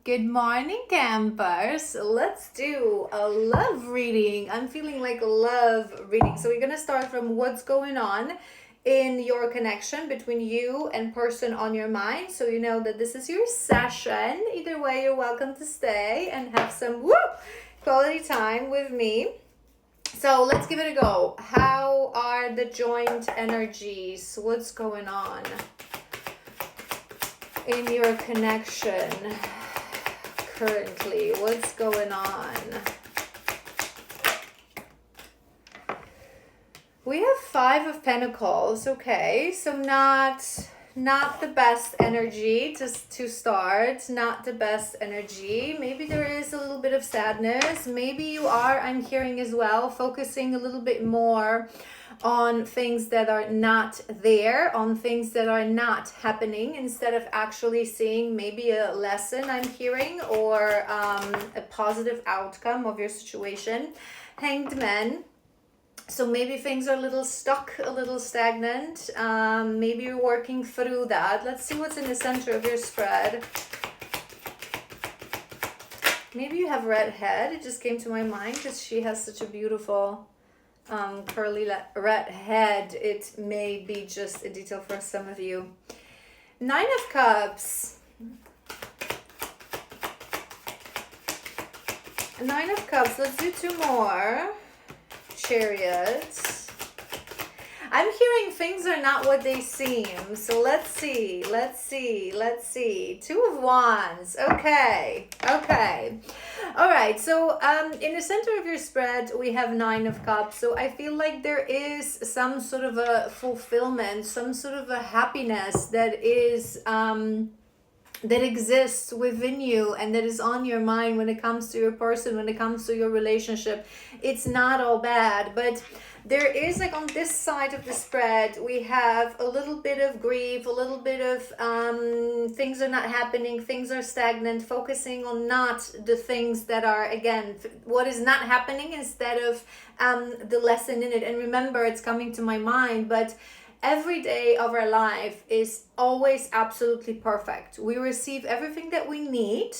Good morning, campers. Let's do a love reading. I'm feeling like a love reading. So we're going to start from what's going on in your connection between you and person on your mind. So you know that this is your session. Either way, you're welcome to stay and have some quality time with me. So let's give it a go. How are the joint energies? What's going on in your connection currently? What's going on? We have Five of Pentacles. Okay, so not the best energy to start. Not the best energy. Maybe there is a little bit of sadness. Maybe you are, I'm hearing as well, focusing a little bit more on things that are not there, on things that are not happening, instead of actually seeing maybe a lesson I'm hearing, or a positive outcome of your situation. Hanged Man. So maybe things are a little stuck, a little stagnant. Maybe you're working through that. Let's see what's in the center of your spread. Maybe you have red head. It just came to my mind because she has such a beautiful curly red head. It may be just a detail for some of you. Nine of Cups. Nine of Cups. Let's do two more. Chariot. I'm hearing things are not what they seem. So let's see. Two of Wands. Okay. All right. So in the center of your spread, we have Nine of Cups. So I feel like there is some sort of a fulfillment, some sort of a happiness that is that exists within you and that is on your mind when it comes to your person, when it comes to your relationship. It's not all bad, but there is, like, on this side of the spread, we have a little bit of grief, a little bit of things are not happening, things are stagnant, focusing on not the things that are, again, what is not happening, instead of the lesson in it. And remember, it's coming to my mind, but every day of our life is always absolutely perfect. We receive everything that we need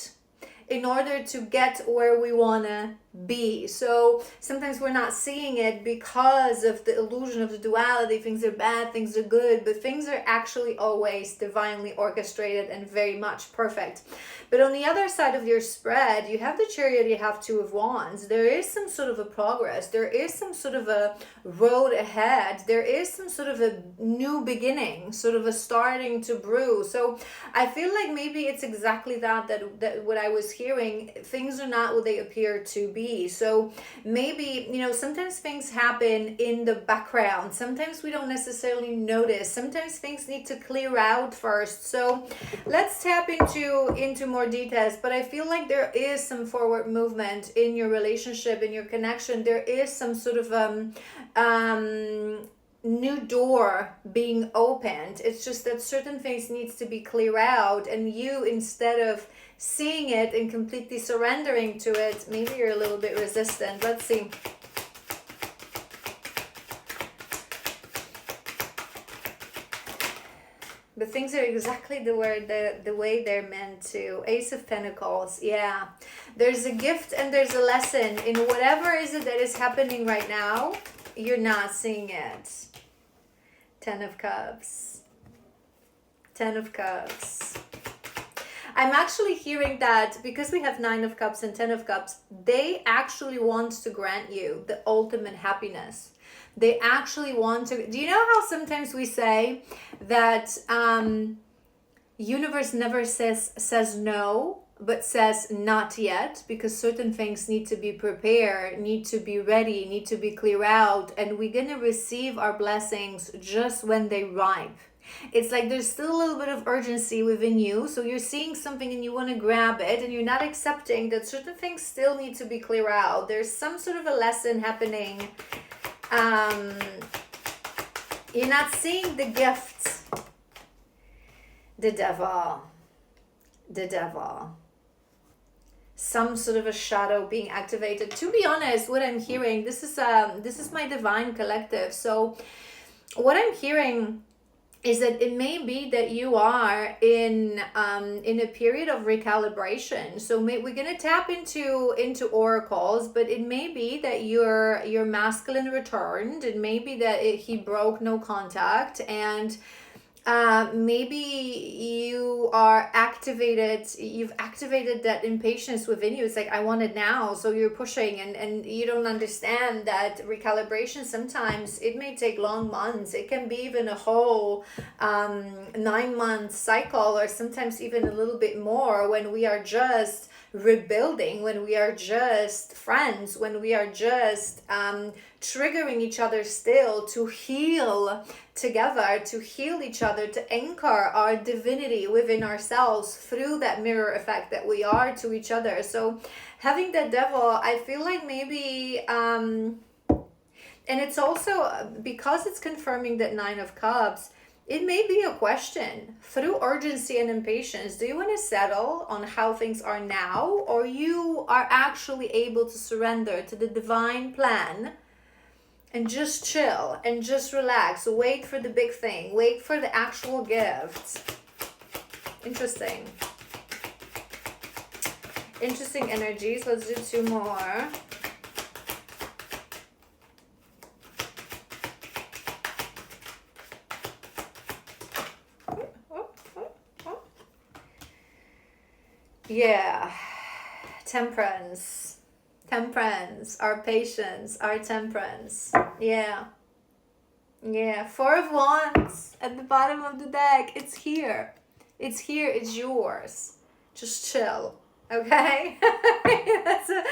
in order to get where we want to be. So sometimes we're not seeing it because of the illusion of the duality. Things are bad, things are good, but things are actually always divinely orchestrated and very much perfect. But on the other side of your spread, you have the Chariot, you have Two of Wands. There is some sort of a progress. There is some sort of a road ahead. There is some sort of a new beginning, sort of a starting to brew. So I feel like maybe it's exactly that what I was hearing. Things are not what they appear to be. So maybe, sometimes things happen in the background. Sometimes we don't necessarily notice. Sometimes things need to clear out first. So let's tap into more details. But I feel like there is some forward movement in your relationship, in your connection. There is some sort of new door being opened. It's just that certain things needs to be clear out, and you, instead of seeing it and completely surrendering to it, maybe you're a little bit resistant. Let's see. But things are exactly the way they're meant to. Ace of Pentacles. Yeah, there's a gift and there's a lesson in whatever is it that is happening right now. You're not seeing it. Ten of Cups. Ten of Cups. I'm actually hearing that because we have Nine of Cups and Ten of Cups, they actually want to grant you the ultimate happiness. They actually want to. Do you know how sometimes we say that universe never says no, but says not yet, because certain things need to be prepared, need to be ready, need to be clear out, and we're going to receive our blessings just when they ripe. It's like there's still a little bit of urgency within you. So you're seeing something and you want to grab it, and you're not accepting that certain things still need to be clear out. There's some sort of a lesson happening. You're not seeing the gifts. The devil. Some sort of a shadow being activated. To be honest, what I'm hearing, this is my divine collective. So what I'm hearing is that it may be that you are in a period of recalibration. So we're gonna tap into oracles, but it may be that your masculine returned. It may be that he broke no contact, and maybe you've activated that impatience within you. It's like, I want it now. So you're pushing, and you don't understand that recalibration, sometimes it may take long months. It can be even a whole 9-month cycle, or sometimes even a little bit more, when we are just rebuilding, when we are just friends, when we are just triggering each other still to heal together, to heal each other, to anchor our divinity within ourselves through that mirror effect that we are to each other. So having that devil, I feel like maybe and it's also because it's confirming that 9 of Cups, it may be a question through urgency and impatience. Do you want to settle on how things are now, or you are actually able to surrender to the divine plan and just chill and just relax, wait for the big thing, wait for the actual gift? Interesting energies. Let's do 2 more. Yeah, temperance, our patience, our temperance. Yeah, 4 of Wands at the bottom of the deck. It's here, it's yours. Just chill, okay? That's a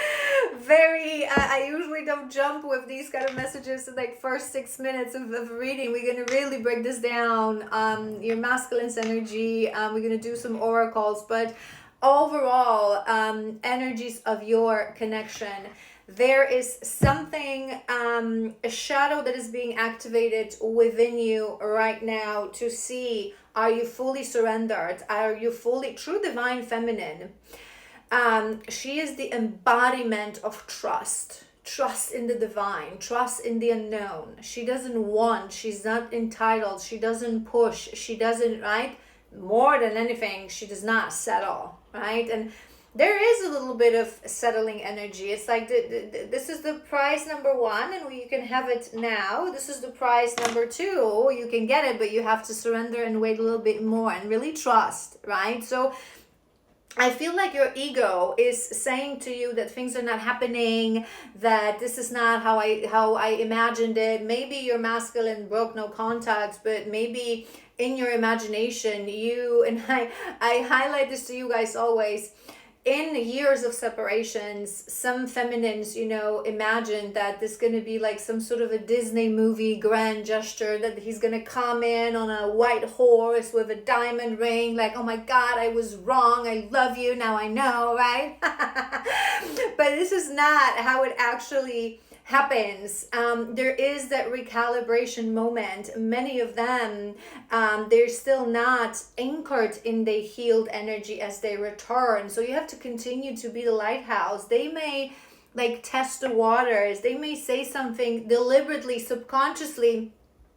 very I usually don't jump with these kind of messages in like first 6 minutes of reading. We're gonna really break this down. Your masculine's energy, we're gonna do some oracles, but overall energies of your connection. There is something, a shadow that is being activated within you right now to see, are you fully surrendered? Are you fully true divine feminine? She is the embodiment of trust in the divine, trust in the unknown. She doesn't want, she's not entitled, she doesn't push, she doesn't, right? More than anything, she does not settle, right? And there is a little bit of settling energy. It's like this is the prize number 1, and you can have it now. This is the prize number 2. You can get it, but you have to surrender and wait a little bit more and really trust, right? So I feel like your ego is saying to you that things are not happening, that this is not how I imagined it. Maybe your masculine broke no contacts, but maybe in your imagination, you, and I highlight this to you guys always, in years of separations, some feminines, imagine that this is going to be like some sort of a Disney movie grand gesture, that he's going to come in on a white horse with a diamond ring, like, oh my God, I was wrong, I love you, now I know, right? But this is not how it actually happens. There is that recalibration moment. Many of them, they're still not anchored in the healed energy as they return. So you have to continue to be the lighthouse. They may like test the waters. They may say something deliberately, subconsciously,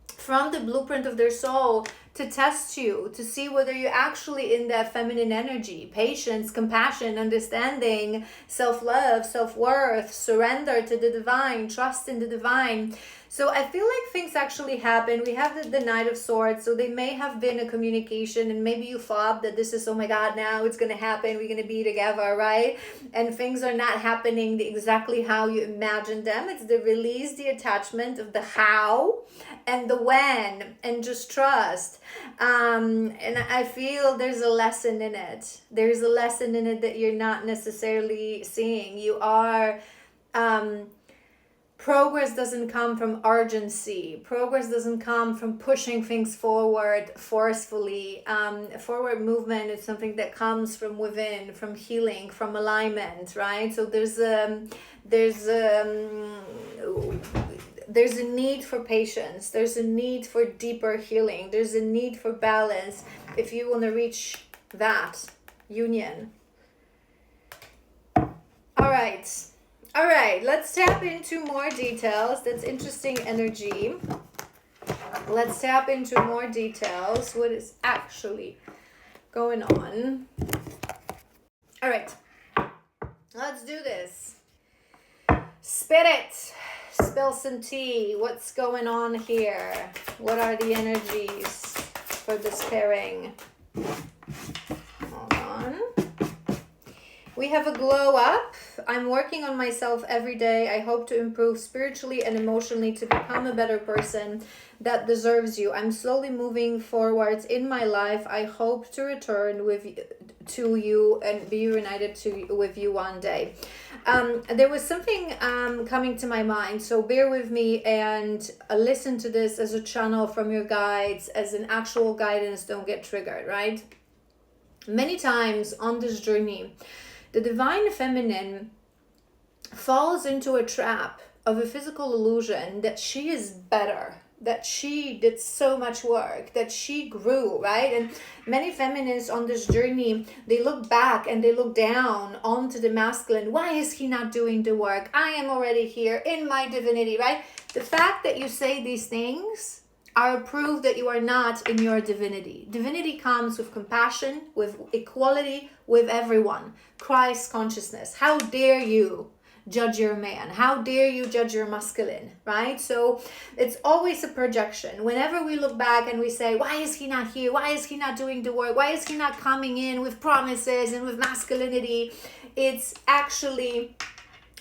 from the blueprint of their soul, to test you, to see whether you're actually in that feminine energy, patience, compassion, understanding, self-love, self-worth, surrender to the divine, trust in the divine. So I feel like things actually happen. We have the Knight of Swords, so they may have been a communication, and maybe you thought that this is, oh my God, now it's going to happen, we're going to be together, right? And things are not happening exactly how you imagined them. It's the release, the attachment of the how and the when, and just trust. And I feel there's a lesson in it. There's a lesson in it that you're not necessarily seeing. You are... progress doesn't come from urgency. Progress doesn't come from pushing things forward forcefully. Forward movement is something that comes from within, from healing, from alignment, right? So there's a need for patience. There's a need for deeper healing. There's a need for balance if you want to reach that union. All right, let's tap into more details. That's interesting energy. Let's tap into more details. What is actually going on? All right, let's do this. Spirit, spill some tea. What's going on here? What are the energies for this pairing? Hold on. We have a glow up. I'm working on myself every day. I hope to improve spiritually and emotionally to become a better person that deserves you. I'm slowly moving forwards in my life. I hope to return to you and be reunited with you one day. There was something coming to my mind, so bear with me and listen to this as a channel from your guides, as an actual guidance. Don't get triggered, right? Many times on this journey, the divine feminine falls into a trap of a physical illusion that she is better, that she did so much work, that she grew, right? And many feminists on this journey, they look back and they look down onto the masculine. Why is he not doing the work? I am already here in my divinity, right? The fact that you say these things are a proof that you are not in your divinity. Divinity comes with compassion, with equality, with everyone. Christ consciousness. How dare you judge your man? How dare you judge your masculine, right? So it's always a projection. Whenever we look back and we say, why is he not here? Why is he not doing the work? Why is he not coming in with promises and with masculinity? It's actually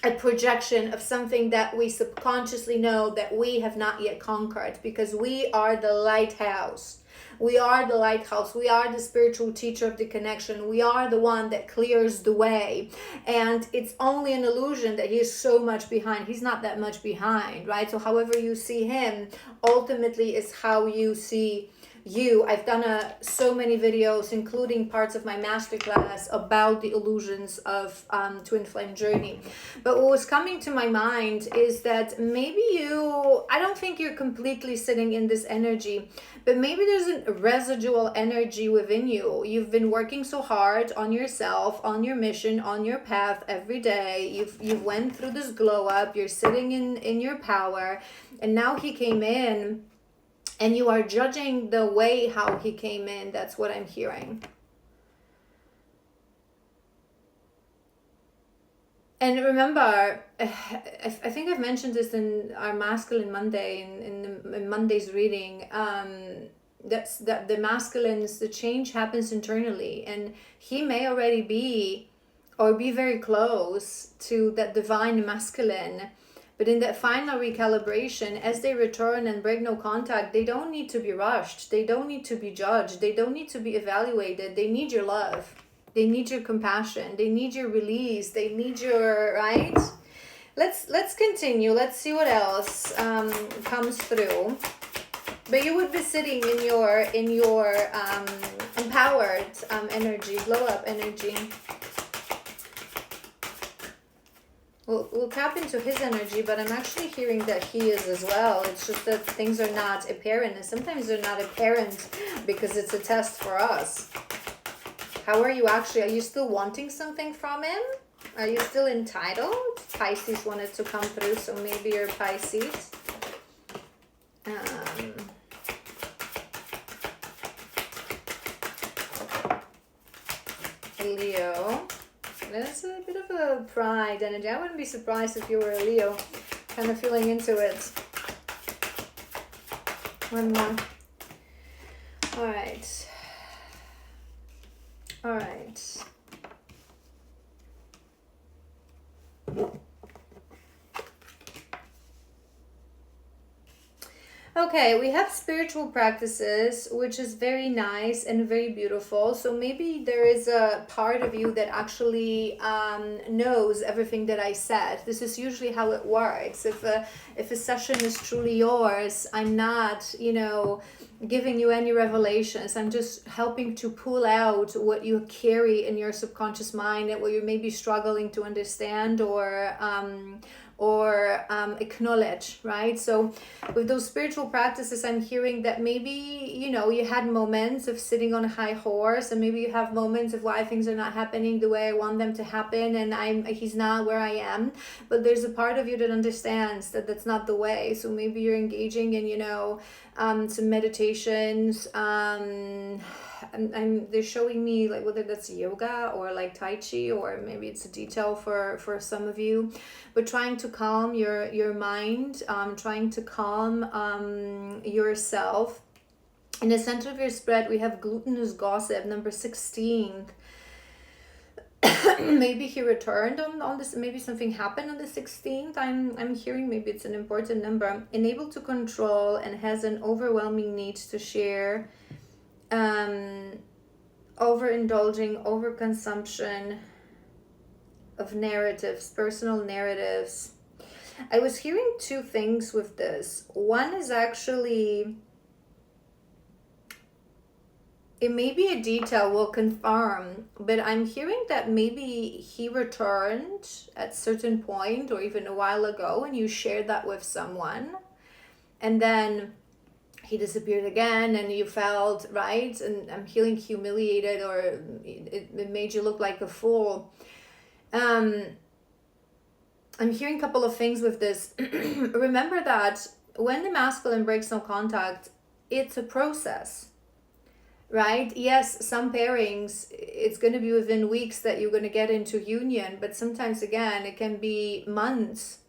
a projection of something that we subconsciously know that we have not yet conquered, because we are the lighthouse. We are the lighthouse. We are the spiritual teacher of the connection. We are the one that clears the way. And it's only an illusion that he is so much behind. He's not that much behind, right? So however you see him ultimately is how you see you. I've done so many videos, including parts of my masterclass, about the illusions of Twin Flame Journey. But what was coming to my mind is that maybe I don't think you're completely sitting in this energy, but maybe there's a residual energy within you. You've been working so hard on yourself, on your mission, on your path every day. You've went through this glow up. You're sitting in your power, and now he came in, and you are judging the way how he came in. That's what I'm hearing. And remember, I think I've mentioned this in our Masculine Monday, in Monday's reading, that the masculines, the change happens internally, and he may already be very close to that divine masculine. But in that final recalibration, as they return and break no contact, they don't need to be rushed. They don't need to be judged. They don't need to be evaluated. They need your love. They need your compassion. They need your release. They need your, right? Let's continue. Let's see what else comes through. But you would be sitting in your empowered energy, glow up energy. We'll tap into his energy, but I'm actually hearing that he is as well. It's just that things are not apparent, and sometimes they're not apparent because it's a test for us. How are you actually? Are you still wanting something from him? Are you still entitled? Pisces wanted to come through, so maybe you're Pisces. Leo. That's a bit of a pride energy. I wouldn't be surprised if you were a Leo, kind of feeling into it. One more. All right. All right. Okay, we have spiritual practices, which is very nice and very beautiful. So maybe there is a part of you that actually knows everything that I said. This is usually how it works. If a session is truly yours, I'm not, giving you any revelations. I'm just helping to pull out what you carry in your subconscious mind and what you're maybe struggling to understand, or or acknowledge, right? So with those spiritual practices, I'm hearing that maybe, you know, you had moments of sitting on a high horse, and maybe you have moments of why things are not happening the way I want them to happen, and he's not where I am. But there's a part of you that understands that that's not the way. So maybe you're engaging in, you know, some meditations, and they're showing me like whether that's yoga or like tai chi, or maybe it's a detail for some of you, but trying to calm your mind, trying to calm yourself. In the center of your spread, we have glutinous gossip, number 16. Maybe he returned on this, maybe something happened on the 16th. I'm hearing maybe it's an important number. Unable to control and has an overwhelming need to share, overindulging, overconsumption of narratives, personal narratives. I was hearing two things with this. One is actually, it may be a detail, we'll confirm, but I'm hearing that maybe he returned at certain point or even a while ago, and you shared that with someone, and then he disappeared again, and you felt, right? And I'm feeling humiliated, or it made you look like a fool. I'm hearing a couple of things with this. Remember that when the masculine breaks no contact, it's a process. Right? Yes, some pairings, it's going to be within weeks that you're going to get into union, but sometimes again, it can be months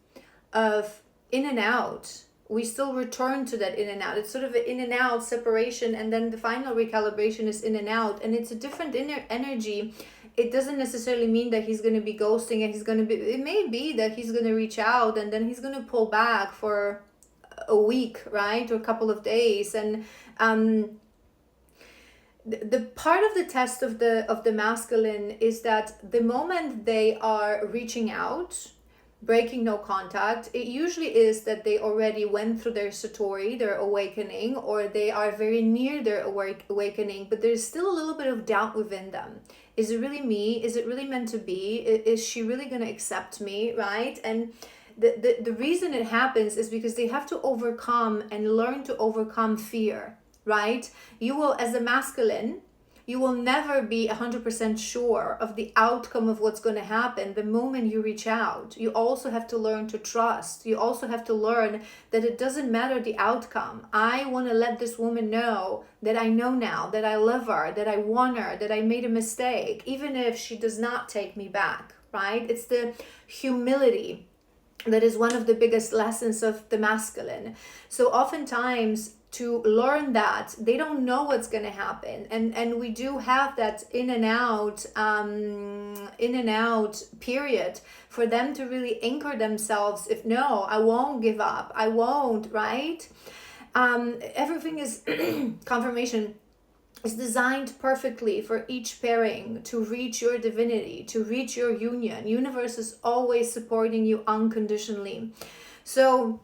of in and out. We still return to that in and out. It's sort of an in and out separation, and then the final recalibration is in and out, and it's a different inner energy. It doesn't necessarily mean that he's going to be ghosting, and it may be that he's going to reach out and then he's going to pull back for a week, right? Or a couple of days. And the part of the test of the masculine is that the moment they are reaching out, breaking no contact, it usually is that they already went through their satori, their awakening, or they are very near their awakening, but there's still a little bit of doubt within them. Is it really me? Is it really meant to be? Is she really going to accept me, right? And the reason it happens is because they have to overcome and learn to overcome fear. Right? You will, as a masculine, you will never be 100% sure of the outcome of what's going to happen the moment you reach out. You also have to learn to trust. You also have to learn that it doesn't matter the outcome. I want to let this woman know that I know now, that I love her, that I want her, that I made a mistake, even if she does not take me back, right? It's the humility that is one of the biggest lessons of the masculine. So oftentimes, to learn that they don't know what's going to happen, and we do have that in and out period for them to really anchor themselves. If no, I won't give up, I won't, right? Everything is confirmation is designed perfectly for each pairing to reach your divinity, to reach your union. Universe is always supporting you unconditionally. So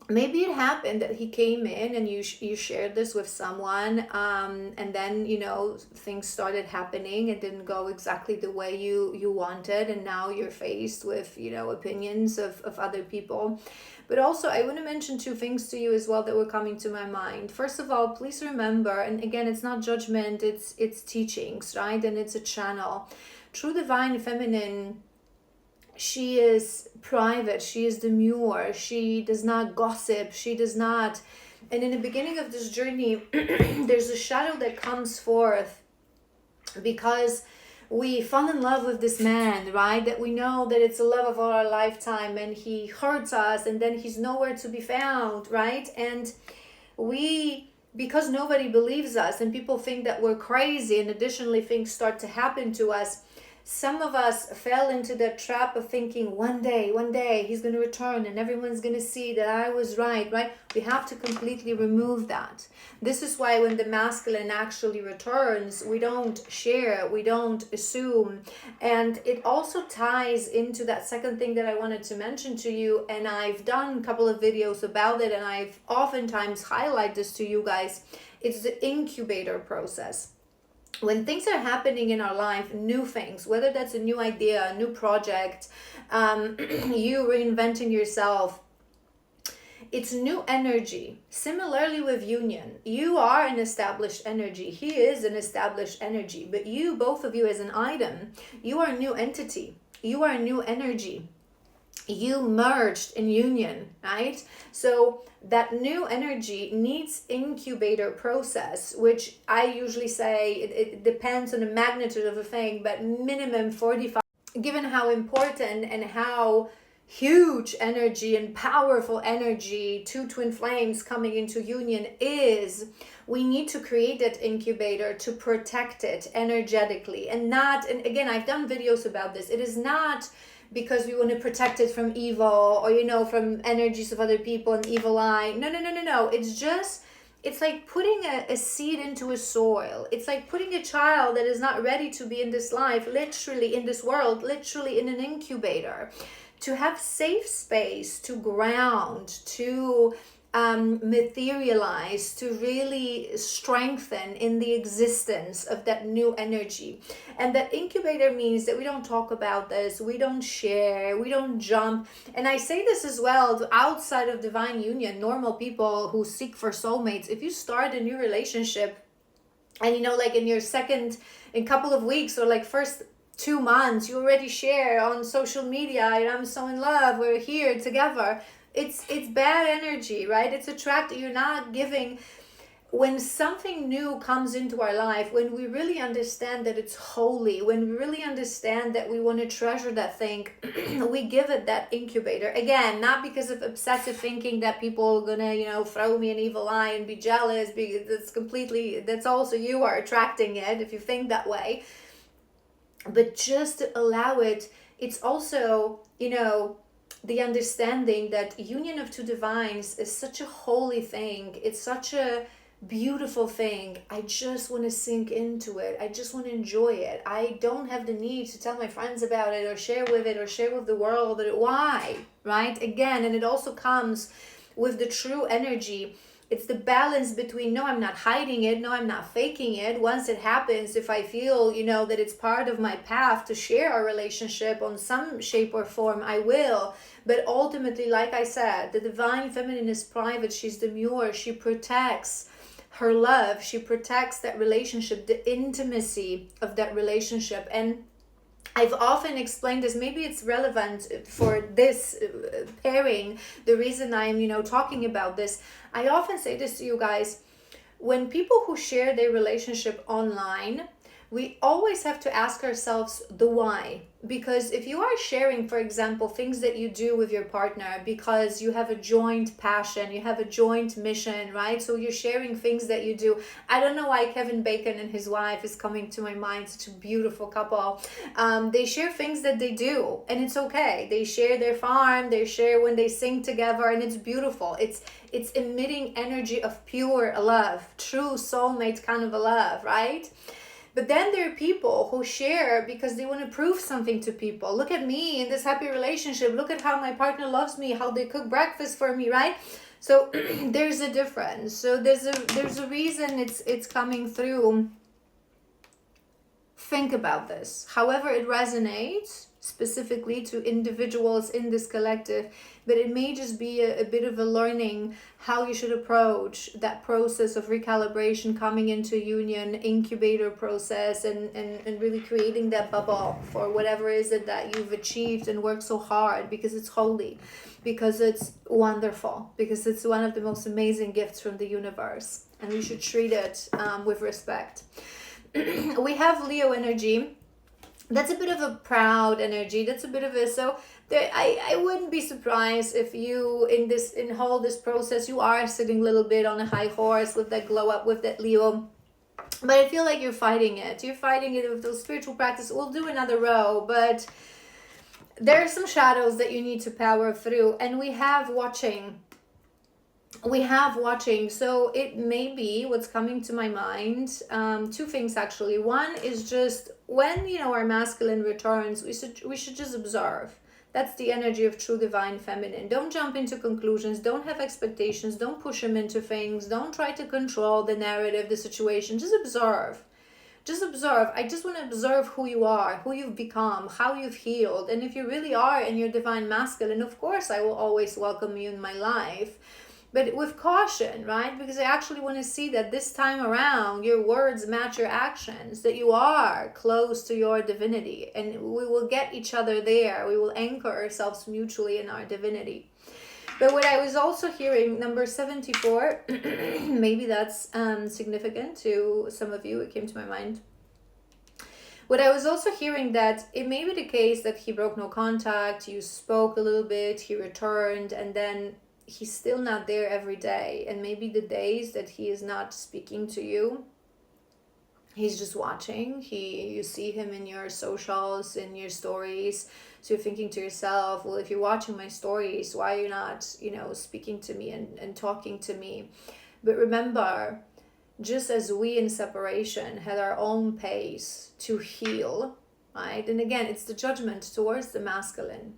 maybe it happened that he came in and you shared this with someone, and then, you know, things started happening. It didn't go exactly the way you wanted, and now you're faced with, you know, opinions of other people. But also, I want to mention two things to you as well that were coming to my mind. First of all, please remember, and again, it's not judgment, it's teachings, right? And it's a channel. True Divine Feminine, she is private, she is demure, she does not gossip, she does not. And in the beginning of this journey, there's a shadow that comes forth because we fall in love with this man, right? That we know that it's the love of our lifetime, and he hurts us, and then he's nowhere to be found, right? And because nobody believes us and people think that we're crazy, and additionally things start to happen to us, some of us fell into that trap of thinking one day he's going to return and everyone's going to see that I was right? We have to completely remove that. This is why when the masculine actually returns, we don't share, we don't assume. And it also ties into that second thing that I wanted to mention to you, and I've done a couple of videos about it, and I've oftentimes highlighted this to you guys. It's the incubator process. when things are happening in our life, new things, whether that's a new idea, a new project, you reinventing yourself, it's new energy. Similarly with union, you are an established energy, he is an established energy, but you, both of you as an item, you are a new entity, you are a new energy, you merged in union, right? So that new energy needs incubator process, which I usually say it depends on the magnitude of a thing, but minimum 45. Given how important and how huge energy and powerful energy two twin flames coming into union is, we need to create that incubator to protect it energetically. And again, I've done videos about this, it is not because we want to protect it from evil or from energies of other people and evil eye. No. It's like putting a seed into a soil. It's like putting a child that is not ready to be in this life, literally in this world, literally in an incubator, to have safe space to ground, to materialize, to really strengthen in the existence of that new energy. And that incubator means that we don't talk about this, we don't share, we don't jump. And I say this as well, outside of divine union, normal people who seek for soulmates, if you start a new relationship and like in your in couple of weeks or like first 2 months, you already share on social media, I'm so in love, we're here together. It's bad energy, right? It's attractive. You're not giving. When something new comes into our life, when we really understand that it's holy, when we really understand that we want to treasure that thing, we give it that incubator. Again, not because of obsessive thinking that people are gonna, throw me an evil eye and be jealous, because that's also you are attracting it if you think that way. But just to allow it, it's also, the understanding that union of two divines is such a holy thing. It's such a beautiful thing. I just want to sink into it. I just want to enjoy it. I don't have the need to tell my friends about it or share with the world. Why? Right? Again, and it also comes with the true energy. It's the balance between, no, I'm not hiding it. No, I'm not faking it. Once it happens, if I feel, that it's part of my path to share our relationship on some shape or form, I will. But ultimately, like I said, the divine feminine is private. She's demure. She protects her love. She protects that relationship, the intimacy of that relationship. And I've often explained this, maybe it's relevant for this pairing, the reason I'm, talking about this. I often say this to you guys, when people who share their relationship online, we always have to ask ourselves the why. Because if you are sharing, for example, things that you do with your partner because you have a joint passion, you have a joint mission, right? So you're sharing things that you do. I don't know why Kevin Bacon and his wife is coming to my mind, such a beautiful couple. They share things that they do, and it's okay. They share their farm, they share when they sing together, and it's beautiful. It's emitting energy of pure love, true soulmate kind of a love, right? But then there are people who share because they want to prove something to people. Look at me in this happy relationship. Look at how my partner loves me, how they cook breakfast for me, right? So there's a difference. So there's a reason it's coming through. Think about this. However it resonates specifically to individuals in this collective, but it may just be a bit of a learning how you should approach that process of recalibration, coming into union, incubator process, and really creating that bubble for whatever is it that you've achieved and worked so hard, because it's holy, because it's wonderful, because it's one of the most amazing gifts from the universe, and we should treat it with respect. We have Leo energy. That's a bit of a proud energy. That's a bit of a, so there, I wouldn't be surprised if you in all this process, you are sitting a little bit on a high horse with that glow up, with that Leo. But I feel like you're fighting it. You're fighting it with those spiritual practice. We'll do another row, but there are some shadows that you need to power through. And we have watching. So it may be, what's coming to my mind, two things actually. One is just when our masculine returns, we should just observe. That's the energy of true divine feminine. Don't jump into conclusions, don't have expectations, don't push them into things, don't try to control the narrative, the situation. Just observe. Just observe. I just want to observe who you are, who you've become, how you've healed. And if you really are in your divine masculine, of course, I will always welcome you in my life. But with caution, right? Because I actually want to see that this time around, your words match your actions, that you are close to your divinity. And we will get each other there. We will anchor ourselves mutually in our divinity. But what I was also hearing, number 74, maybe that's significant to some of you. It came to my mind. What I was also hearing, that it may be the case that he broke no contact, you spoke a little bit, he returned, and then he's still not there every day. And maybe the days that he is not speaking to you, he's just watching. You see him in your socials, in your stories. So you're thinking to yourself, well, if you're watching my stories, why are you not, speaking to me and talking to me? But remember, just as we in separation had our own pace to heal, right? And again, it's the judgment towards the masculine.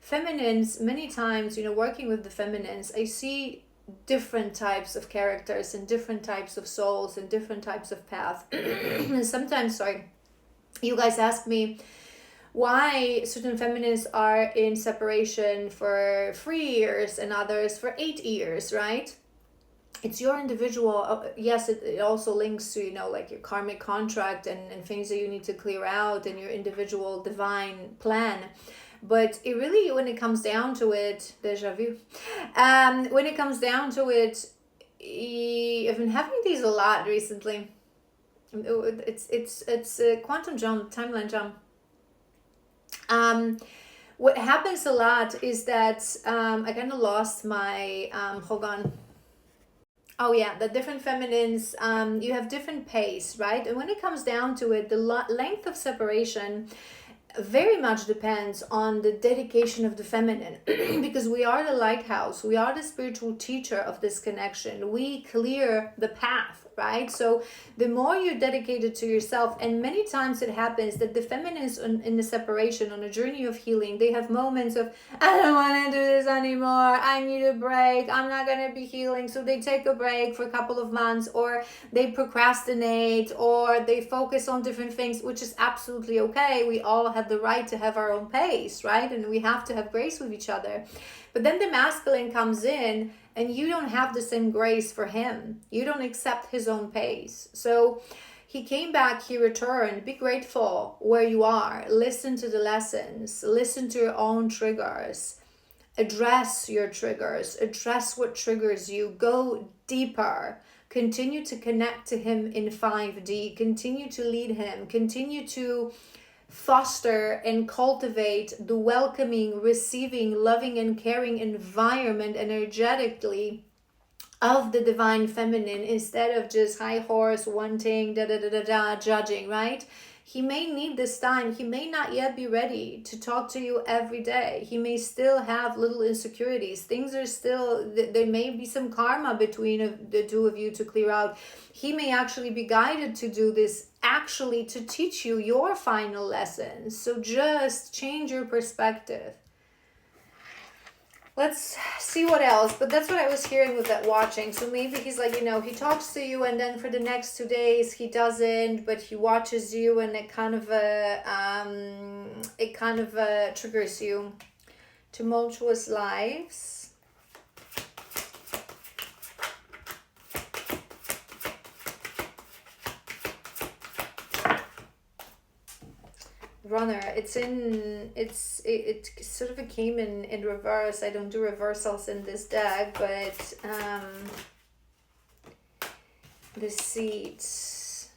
Feminines, many times, working with the feminines, I see different types of characters and different types of souls and different types of paths. And sometimes, you guys ask me why certain feminists are in separation for 3 years and others for 8 years, right? It's your individual. Yes, it also links to, like your karmic contract and things that you need to clear out in your individual divine plan. But it really, when it comes down to it, deja vu, when it comes down to it, I've been having these a lot recently. It's a quantum jump, timeline jump. What happens a lot is that I kind of lost my, hold on. Oh yeah, the different feminines, you have different pace, right? And when it comes down to it, the length of separation very much depends on the dedication of the feminine. Because we are the lighthouse, we are the spiritual teacher of this connection, we clear the path, right? So the more you're dedicated to yourself, and many times it happens that the feminines in the separation, on a journey of healing, they have moments of, I don't want to do this anymore, I need a break, I'm not going to be healing. So they take a break for a couple of months, or they procrastinate, or they focus on different things, which is absolutely okay. We all have the right to have our own pace, right? And we have to have grace with each other. But then the masculine comes in, and you don't have the same grace for him. You don't accept his own pace. So he came back, he returned. Be grateful where you are. Listen to the lessons. Listen to your own triggers. Address your triggers. Address what triggers you. Go deeper. Continue to connect to him in 5D. Continue to lead him. Continue to foster and cultivate the welcoming, receiving, loving, and caring environment energetically of the divine feminine, instead of just high horse, wanting, judging, right? He may need this time. He may not yet be ready to talk to you every day. He may still have little insecurities. Things are still, there may be some karma between the two of you to clear out. He may actually be guided to do this, actually to teach you your final lessons. So just change your perspective. Let's see what else. But that's what I was hearing with that watching. So maybe he's like, he talks to you, and then for the next 2 days he doesn't, but he watches you, and it kind of triggers you. Tumultuous lives. Runner, it sort of came in reverse. I don't do reversals in this deck, but the seats,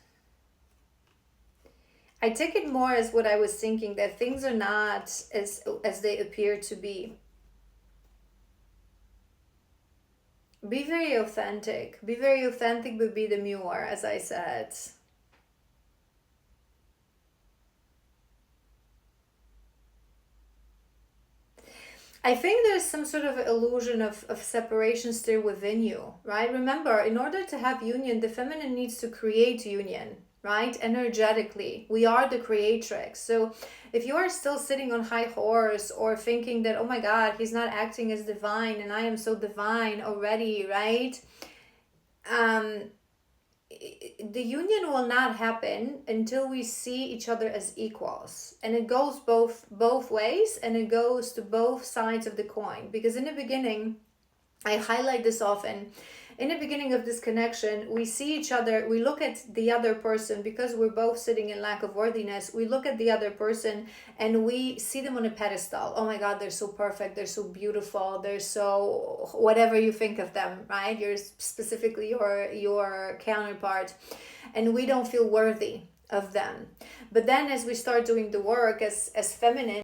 I take it more as what I was thinking, that things are not as they appear to be. Be very authentic, but be demure, as I said. I think there's some sort of illusion of separation still within you, right? Remember, in order to have union, the feminine needs to create union, right? Energetically. We are the creatrix. So if you are still sitting on high horse, or thinking that, oh my God, he's not acting as divine and I am so divine already, right? the union will not happen until we see each other as equals, and it goes both ways, and it goes to both sides of the coin. Because in the beginning, I highlight this often, in the beginning of this connection, we see each other, we look at the other person, because we're both sitting in lack of worthiness. We look at the other person and we see them on a pedestal. Oh my God, they're so perfect, they're so beautiful, they're so whatever you think of them, right? You're specifically your counterpart, and we don't feel worthy of them. But then as we start doing the work as feminine,